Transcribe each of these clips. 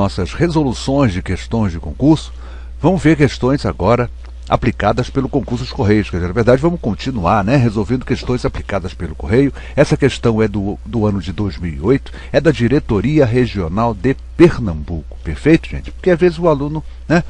nossas resoluções de questões de concurso, vamos ver questões agora aplicadas pelo concurso dos Correios. Quer dizer, na verdade, vamos continuar, né, resolvendo questões aplicadas pelo Correio. Essa questão é do ano de 2008, é da Diretoria Regional de Pernambuco. Perfeito, gente? Porque às vezes o aluno, né,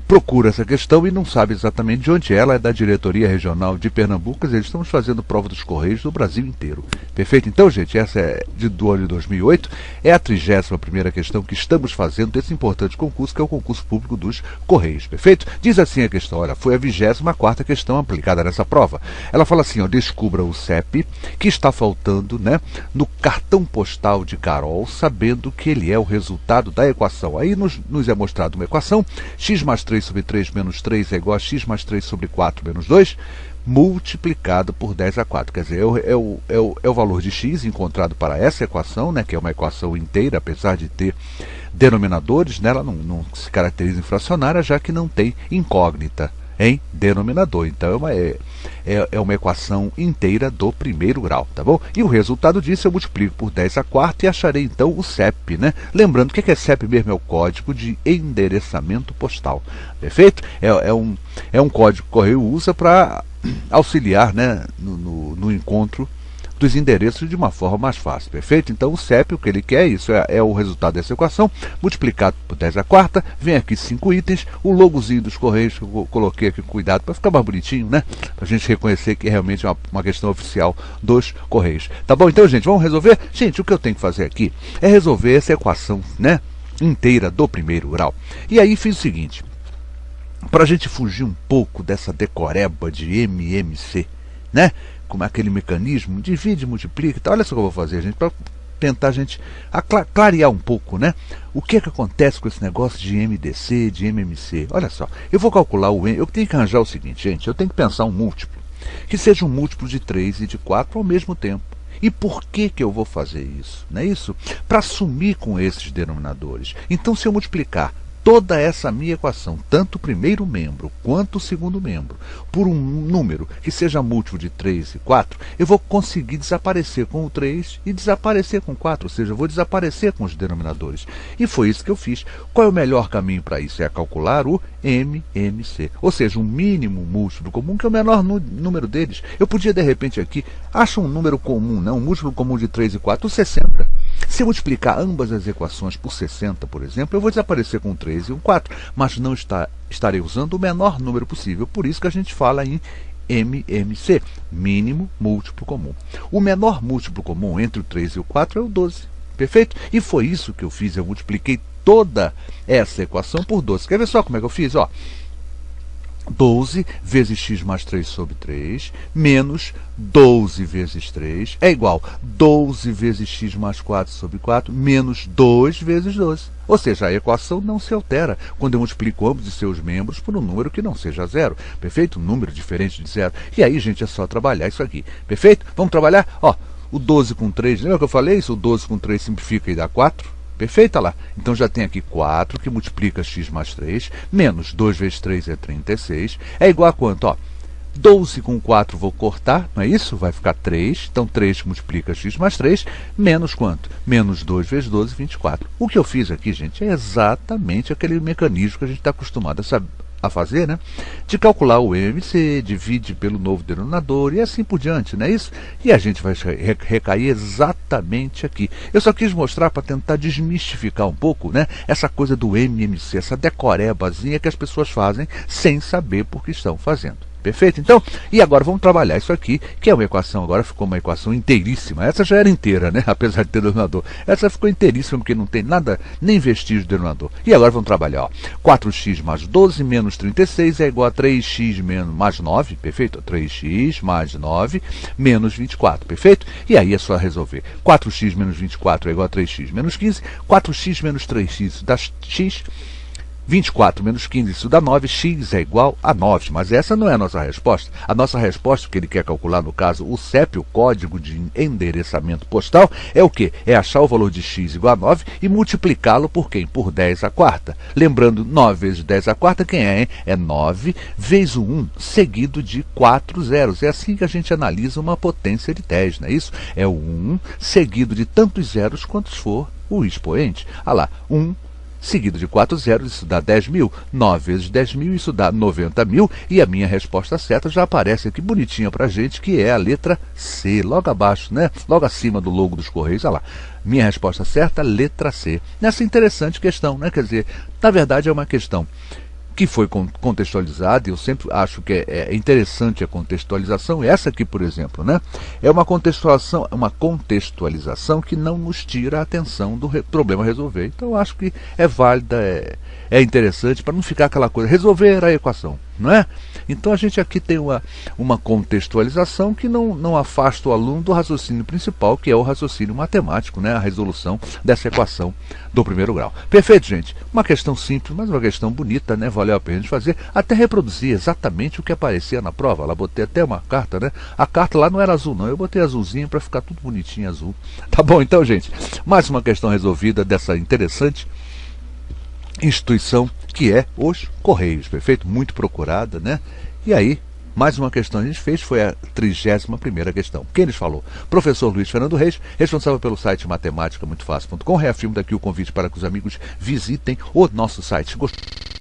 procura essa questão e não sabe exatamente de onde ela é, da Diretoria Regional de Pernambuco. Quer dizer, estamos fazendo prova dos Correios do Brasil inteiro. Perfeito? Então, gente, essa é do ano de 2008, é a 31ª questão que estamos fazendo desse importante concurso, que é o concurso público dos Correios. Perfeito? Diz assim a questão, olha, foi a 24ª questão aplicada nessa prova. Ela fala assim, ó, descubra o CEP que está faltando, né, no cartão postal de Carol, sabendo que ele é o resultado da equação. Aí nos é mostrado uma equação, x mais 3 sobre 3 menos 3 é igual a x mais 3 sobre 4 menos 2, multiplicado por 10 a 4. Quer dizer, é o valor de x encontrado para essa equação, né, que é uma equação inteira, apesar de ter denominadores, né, ela não se caracteriza em fracionária, já que não tem incógnita em denominador. Então é uma equação inteira do primeiro grau, tá bom? E o resultado disso eu multiplico por 10 a 4 e acharei então o CEP, né? Lembrando que é CEP mesmo, é o código de endereçamento postal. Perfeito? É um código que o Correio usa para auxiliar, né, no encontro dos endereços de uma forma mais fácil. Perfeito? Então o CEP, o que ele quer, isso é o resultado dessa equação, multiplicado por 10 a 4, vem aqui 5 itens, o logozinho dos Correios que eu coloquei aqui, cuidado, para ficar mais bonitinho, né? Para a gente reconhecer que é realmente uma questão oficial dos Correios. Tá bom? Então, gente, vamos resolver? Gente, o que eu tenho que fazer aqui é resolver essa equação, né, inteira do primeiro grau. E aí fiz o seguinte, para a gente fugir um pouco dessa decoreba de MMC, né? Como é aquele mecanismo, divide, multiplica e tal. Olha só o que eu vou fazer, gente, para tentar a gente clarear um pouco, né? O que é que acontece com esse negócio de MDC, de MMC? Olha só, eu vou calcular o M, eu tenho que arranjar o seguinte, gente, eu tenho que pensar um múltiplo, que seja um múltiplo de 3 e de 4 ao mesmo tempo. E por que eu vou fazer isso? Não é isso? Para sumir com esses denominadores. Então, se eu multiplicar toda essa minha equação, tanto o primeiro membro quanto o segundo membro, por um número que seja múltiplo de 3 e 4, eu vou conseguir desaparecer com o 3 e desaparecer com o 4, ou seja, eu vou desaparecer com os denominadores. E foi isso que eu fiz. Qual é o melhor caminho para isso? É calcular o MMC, ou seja, um mínimo múltiplo comum, que é o menor número deles. Eu podia, de repente, aqui, acha um número comum, né? Um múltiplo comum de 3 e 4, 60. Se eu multiplicar ambas as equações por 60, por exemplo, eu vou desaparecer com 3 e um 4, mas não estarei usando o menor número possível. Por isso que a gente fala em MMC, mínimo múltiplo comum. O menor múltiplo comum entre o 3 e o 4 é o 12. Perfeito? E foi isso que eu fiz, eu multipliquei toda essa equação por 12. Quer ver só como é que eu fiz? Ó, 12 vezes x mais 3 sobre 3, menos 12 vezes 3, é igual a 12 vezes x mais 4 sobre 4, menos 2 vezes 12. Ou seja, a equação não se altera quando eu multiplico ambos os seus membros por um número que não seja zero. Perfeito? Um número diferente de zero. E aí, gente, é só trabalhar isso aqui. Perfeito? Vamos trabalhar? Ó, o 12 com 3, lembra que eu falei isso? O 12 com 3 simplifica e dá 4. Perfeito? Olha lá. Então já tem aqui 4, que multiplica x mais 3, menos 2 vezes 3 é 36. É igual a quanto? Ó, 12 com 4 vou cortar, não é isso? Vai ficar 3. Então 3 multiplica x mais 3, menos quanto? Menos 2 vezes 12, 24. O que eu fiz aqui, gente, é exatamente aquele mecanismo que a gente está acostumado a fazer, né? De calcular o MMC, divide pelo novo denominador e assim por diante, não é isso? E a gente vai recair exatamente aqui. Eu só quis mostrar para tentar desmistificar um pouco, né, essa coisa do MMC, essa decorebazinha que as pessoas fazem sem saber por que estão fazendo. Perfeito? Então, e agora vamos trabalhar isso aqui, que é uma equação, agora ficou uma equação inteiríssima. Essa já era inteira, né? Apesar de ter denominador. Essa ficou inteiríssima, porque não tem nada, nem vestígio de denominador. E agora vamos trabalhar, ó. 4x mais 12 menos 36 é igual a 3x mais 9, perfeito? 3x mais 9 menos 24, perfeito? E aí é só resolver. 4x menos 24 é igual a 3x menos 15, 4x menos 3x dá x, 24 menos 15, isso dá 9, x é igual a 9, mas essa não é a nossa resposta. A nossa resposta, que ele quer calcular, no caso, o CEP, o código de endereçamento postal, é o quê? É achar o valor de x igual a 9 e multiplicá-lo por quem? Por 10 à quarta. Lembrando, 9 vezes 10 à quarta, quem é, hein? É 9 vezes o 1, seguido de 4 zeros. É assim que a gente analisa uma potência de 10, não é isso? É o 1 seguido de tantos zeros quantos for o expoente. Ah lá, 1 seguido de 4 zeros, isso dá 10.000. 9 vezes 10.000, isso dá 90.000. E a minha resposta certa já aparece aqui bonitinha pra gente, que é a letra C, logo abaixo, né? Logo acima do logo dos Correios. Olha lá. Minha resposta certa, letra C. Nessa interessante questão, né? Quer dizer, na verdade é uma questão que foi contextualizada, e eu sempre acho que é interessante a contextualização. Essa aqui, por exemplo, né, é uma contextualização que não nos tira a atenção do problema a resolver. Então eu acho que é válida, é interessante, para não ficar aquela coisa, resolver a equação, não é? Então a gente aqui tem uma contextualização que não afasta o aluno do raciocínio principal, que é o raciocínio matemático, né, a resolução dessa equação do primeiro grau. Perfeito, gente? Uma questão simples, mas uma questão bonita, né? Valeu a pena de fazer. Até reproduzir exatamente o que aparecia na prova. Lá botei até uma carta, né? A carta lá não era azul, não. Eu botei azulzinho para ficar tudo bonitinho azul. Tá bom, então, gente? Mais uma questão resolvida dessa interessante instituição que é os Correios, perfeito? Muito procurada, né? E aí, mais uma questão a gente fez, foi a 31ª questão. Quem lhes falou? Professor Luiz Fernando Reis, responsável pelo site matemática muito fácil.com. Reafirmo daqui o convite para que os amigos visitem o nosso site. Gostou?